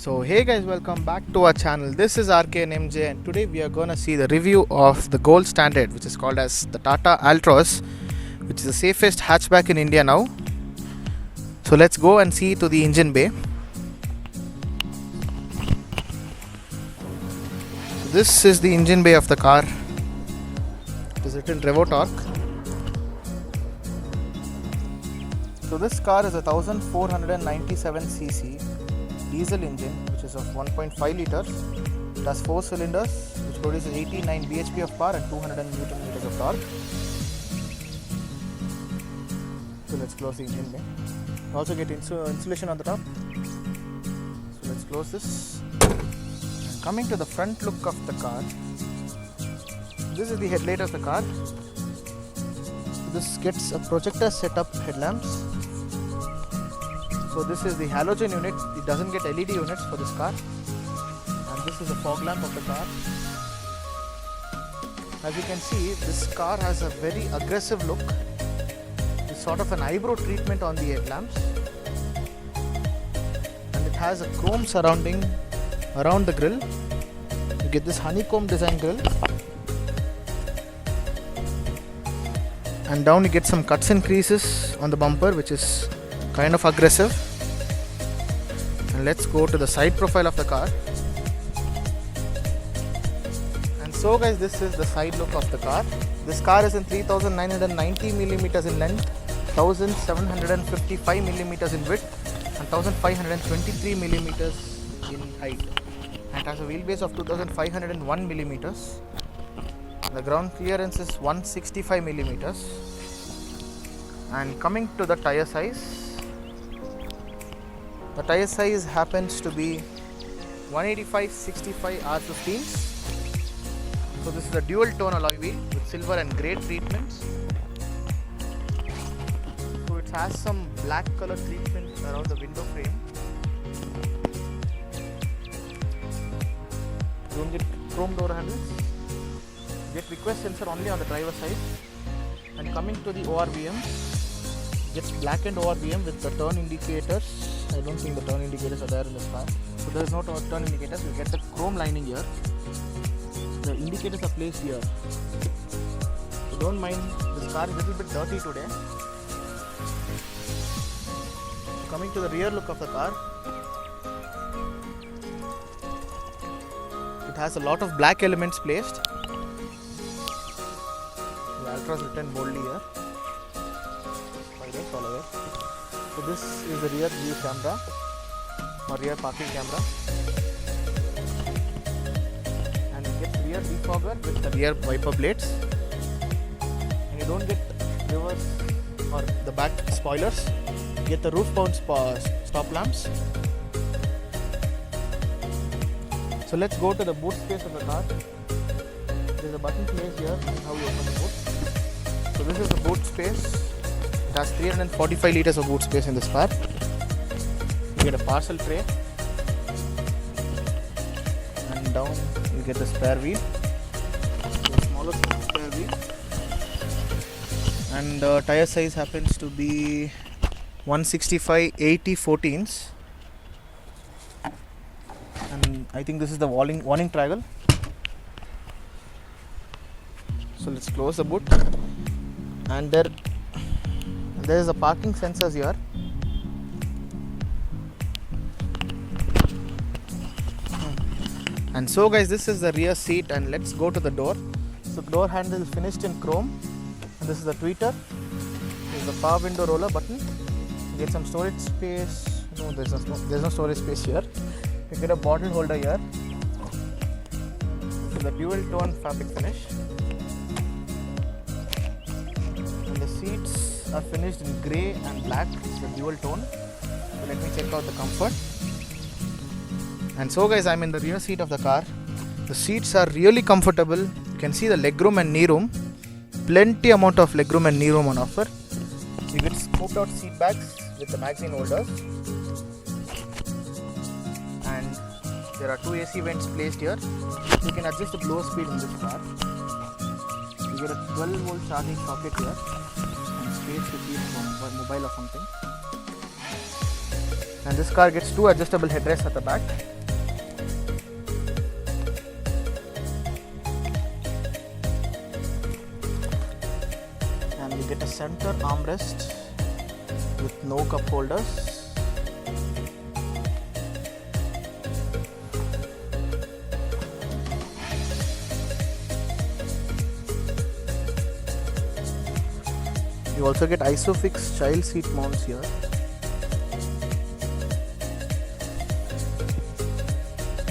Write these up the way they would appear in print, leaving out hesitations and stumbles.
So hey guys, welcome back to our channel. This is RKNMJ and today we are gonna see the review of the gold standard, which is called as the Tata Altroz, which is the safest hatchback in India now. So let's go and see to the engine bay. So this is the engine bay of the car. It is written Revotorque. So this car is a 1497cc diesel engine which is of 1.5 liters. It has 4 cylinders which produces 89 bhp of power and 200 Newton meters of torque. So let's close the engine bay. You also get insulation on the top. So let's close this. And coming to the front look of the car, this is the headlight of the car. This gets a projector setup headlamps. So this is the halogen unit. It doesn't get LED units for this car. And this is the fog lamp of the car. As you can see, this car has a very aggressive look. It's sort of an eyebrow treatment on the headlamps. And it has a chrome surrounding around the grille. You get this honeycomb design grille. And down you get some cuts and creases on the bumper, which is kind of aggressive. And let's go to the side profile of the car. And so guys, this is the side look of the car. This car is in 3990 millimeters in length, 1755 millimeters in width and 1523 millimeters in height, and has a wheelbase of 2501 millimeters. The ground clearance is 165 millimeters. And coming to the tire size, the tire size happens to be 185/65 R15s. So this is a dual tone alloy wheel with silver and grey treatments. So it has some black color treatment around the window frame. You don't get chrome door handles. You get request sensor only on the driver side. And coming to the ORVM, gets blackened ORVM with the turn indicators. I don't think the turn indicators are there in this car. So there is no turn indicators. You get the chrome lining here. The indicators are placed here. So don't mind, this car is a little bit dirty today. So coming to the rear look of the car, it has a lot of black elements placed. The Altroz written boldly here. So this is the rear view camera or rear parking camera, and you get rear defogger with the rear wiper blades, and you don't get reverse or the back spoilers. You get the roof mount stop lamps. So let's go to the boot space of the car. There is a button placed here. This is how you open the boot. So this is the boot space. It has 345 liters of boot space in this car. You get a parcel tray, and down you get the spare wheel, the smaller spare wheel, and the tire size happens to be 165/80/14s, and I think this is the warning triangle. So let's close the boot, and there is a parking sensors here. And so guys, this is the rear seat, and let's go to the door. So door handle is finished in chrome, and this is the tweeter. This is the power window roller button. You get some storage space. No, there's no storage space here. You get a bottle holder here. This is the dual tone fabric finish, and the seats are finished in grey and black. It's the dual tone. So let me check out the comfort. And so guys, I'm in the rear seat of the car. The seats are really comfortable. You can see the legroom and knee room. Plenty amount of legroom and knee room on offer. You get scooped out seat bags with the magazine holders. And there are 2 AC vents placed here. You can adjust the blower speed in this car. You get a 12 volt charging socket here. Space to keep mobile or something. And this car gets 2 adjustable headrests at the back. And we get a center armrest with no cup holders. You also get Isofix child seat mounts here.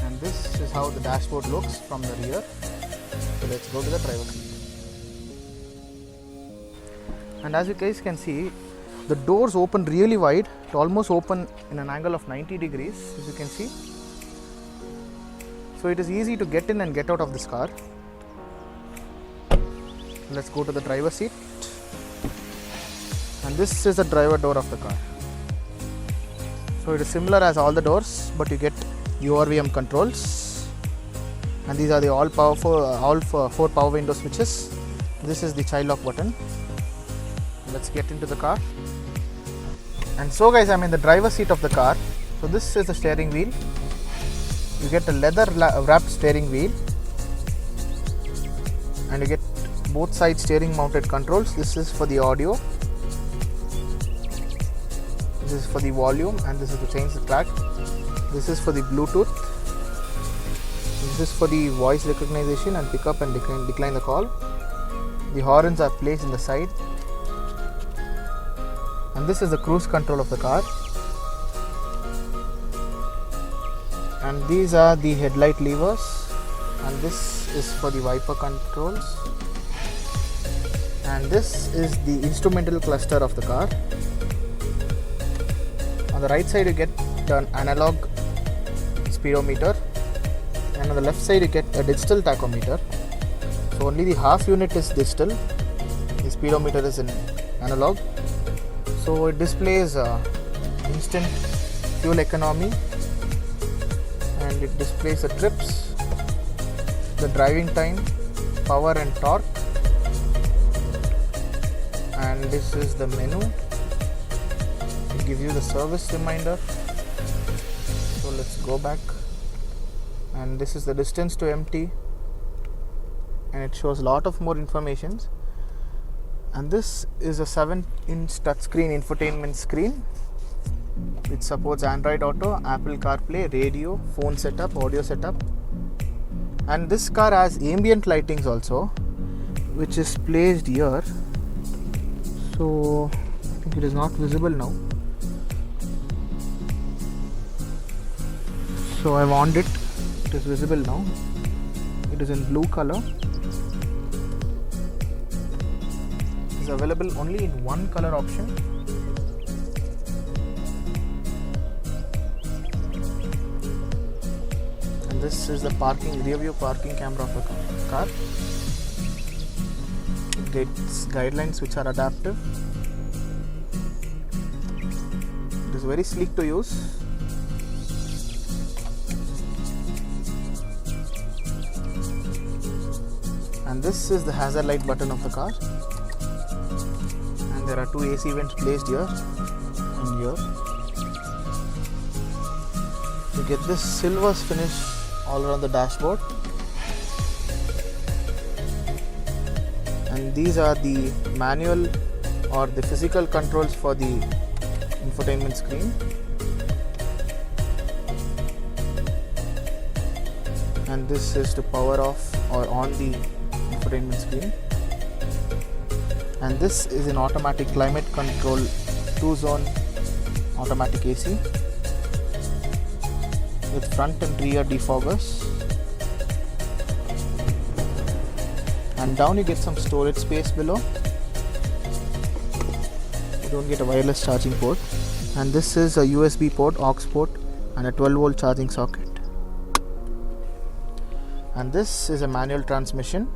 And this is how the dashboard looks from the rear. So let's go to the driver's seat. And as you guys can see, the doors open really wide. It almost open in an angle of 90 degrees, as you can see. So it is easy to get in and get out of this car. Let's go to the driver's seat. And this is the driver door of the car. So it is similar as all the doors, but you get URVM controls. And these are the all 4 power window switches. This is the child lock button. Let's get into the car. And so guys, I'm in the driver's seat of the car. So this is the steering wheel. You get a leather wrapped steering wheel. And you get both side steering mounted controls. This is for the audio. This is for the volume, and this is to change the track. This is for the Bluetooth. This is for the voice recognition and pick up and decline the call. The horns are placed in the side. And this is the cruise control of the car. And these are the headlight levers. And this is for the wiper controls. And this is the instrumental cluster of the car. On the right side you get an analog speedometer, and on the left side you get a digital tachometer. So only the half unit is digital, the speedometer is in analog. So it displays instant fuel economy, and it displays the trips, the driving time, power and torque, and this is the menu. Give you the service reminder. So let's go back, and this is the distance to empty, and it shows a lot of more information. And this is a 7-inch touchscreen infotainment screen which supports Android Auto, Apple CarPlay, radio, phone setup, audio setup. And this car has ambient lightings also, which is placed here. So I think it is not visible now. So I've on it. It is visible now. It is in blue color. It is available only in one color option. And this is the rear view parking camera of the car. It gets guidelines which are adaptive. It is very sleek to use. And this is the hazard light button of the car, and there are 2 AC vents placed here and here. You get this silver finish all around the dashboard, and these are the manual or the physical controls for the infotainment screen. And this is to power off or on the infotainment screen. And this is an automatic climate control 2-zone automatic AC with front and rear defoggers. And down you get some storage space below. You don't get a wireless charging port. And this is a USB port, aux port, and a 12-volt charging socket. And this is a manual transmission.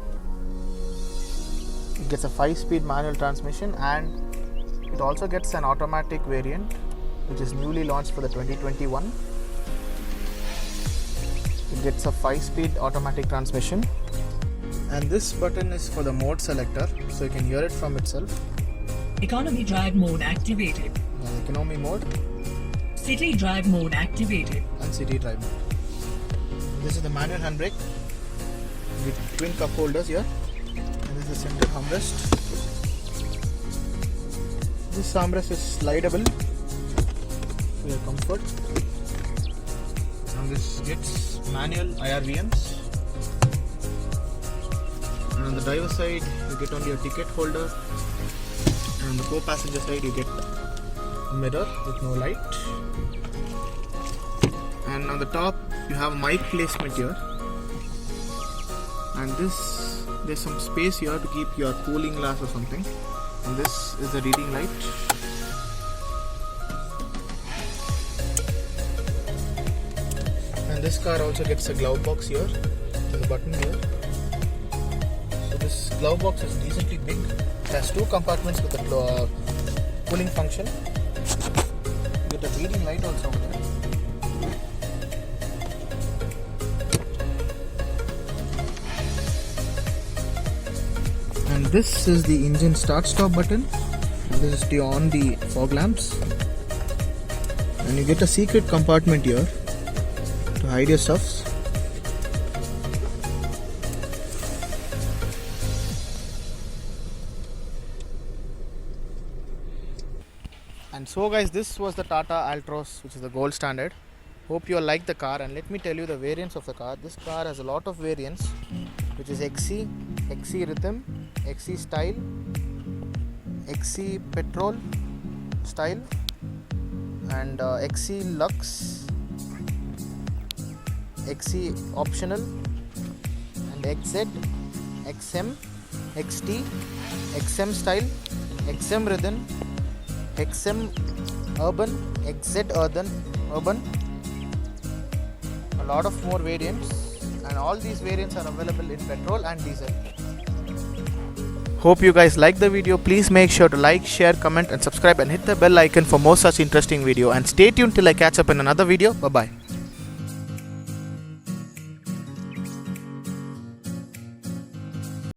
It gets a 5-speed manual transmission, and it also gets an automatic variant which is newly launched for the 2021. It gets a 5-speed automatic transmission, and this button is for the mode selector, so you can hear it from itself. Economy drive mode activated. Economy mode. City drive mode activated. and city drive mode. This is the manual handbrake with twin cup holders here, and this is the center armrest. This armrest is slidable for your comfort, and this gets manual IRVMs. And on the driver side you get only a ticket holder, and on the co-passenger side you get a mirror with no light. And on the top you have a mic placement here, and there's some space here to keep your cooling glass or something, and this is the reading light. And this car also gets a glove box here, there's a button here. So this glove box is decently big. It has two compartments with a cooling function. You get a reading light also over there. And this is the engine start stop button. This is to on the fog lamps, and you get a secret compartment here to hide your stuffs. And so guys, this was the Tata Altroz, which is the gold standard. Hope you all like the car, and let me tell you the variants of the car. This car has a lot of variants, which is XC, XC Rhythm, XC Style, XC Petrol Style, and XC Lux, XC Optional, and XZ, XM, XT, XM Style, XM Rhythm, XM Urban, XZ Urban, a lot of more variants, and all these variants are available in petrol and diesel. Hope you guys like the video. Please make sure to like, share, comment and subscribe, and hit the bell icon for more such interesting video, and stay tuned till I catch up in another video. Bye bye.